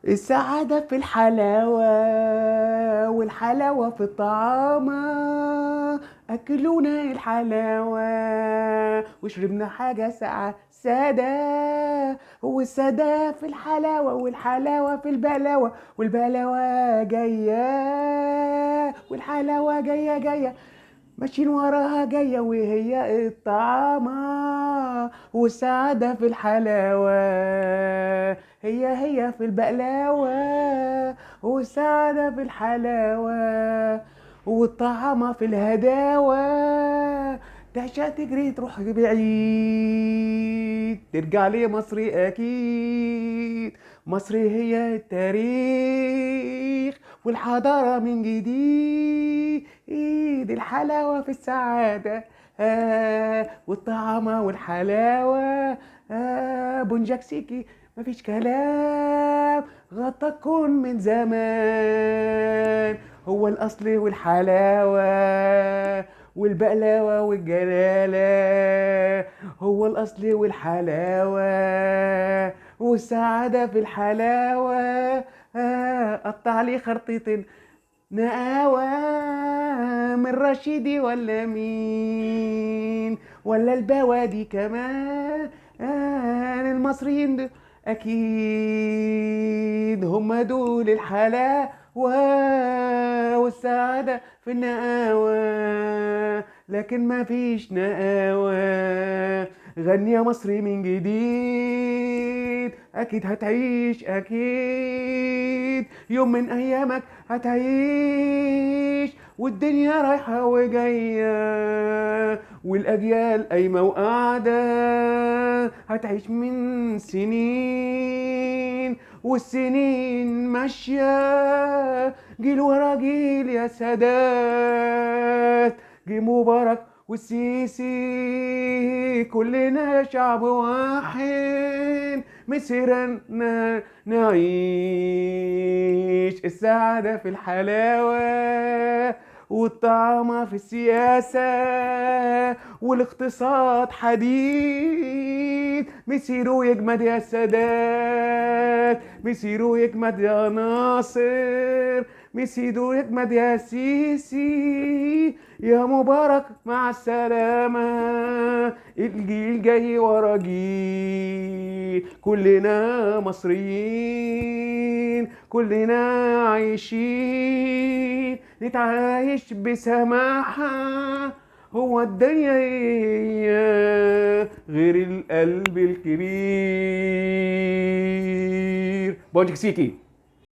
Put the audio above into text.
السعادة في الحلاوة، والحلاوة في الطعامة. أكلونا الحلاوة وشربنا حاجة سادة. والسادة في الحلاوة، والحلاوة في البلاوة، والبلاوة جاية، والحلاوة جاية جاية. ماشيين وراها جاية وهي الطعامة. والسعادة في الحلاوة، هي في البقلاوة. والسعادة في الحلاوة، والطعامة في الهداوة. تعشق تجري تروح بعيد، ترجع لي مصري أكيد. مصر هي التاريخ والحضارة من جديد. الحلاوة في السعادة، والطعامة والحلاوة. بونجاك سيكي مفيش كلام، غطى الكون من زمان. هو الأصل والحلاوة، والبقلاوة والجلالة. هو الأصل والحلاوة، والسعادة في الحلاوة. قطع لي خرطيط نقاوة من رشيدي ولا مين، ولا البوادي كمان. المصريين دول أكيد هم دول الحلاوة، والسعادة في النقاوة. لكن ما فيش نقاوة. غني يا مصري من جديد، أكيد هتعيش أكيد. يوم من أيامك هتعيش، والدنيا رايحة وجاية، والأجيال قايمة وقاعدة. هتعيش من سنين، والسنين ماشية، جيل ورا جيل يا سادات. جه مبارك والسيسي، كلنا شعب واحد، مسيرنا نعيش. السعادة في الحلاوة، والطعامة في السياسة، والاقتصاد حديد. مسيره يجمد يا سادات، مسيره يجمد يا ناصر، مسيره يجمد يا سيسي. يا مبارك مع السلامة، الجيل جاي ورا جيل. كلنا مصريين، كلنا عايشين، نتعايش بسماحة. هو الدنيا هي غير القلب الكبير. بونجيك سيكي.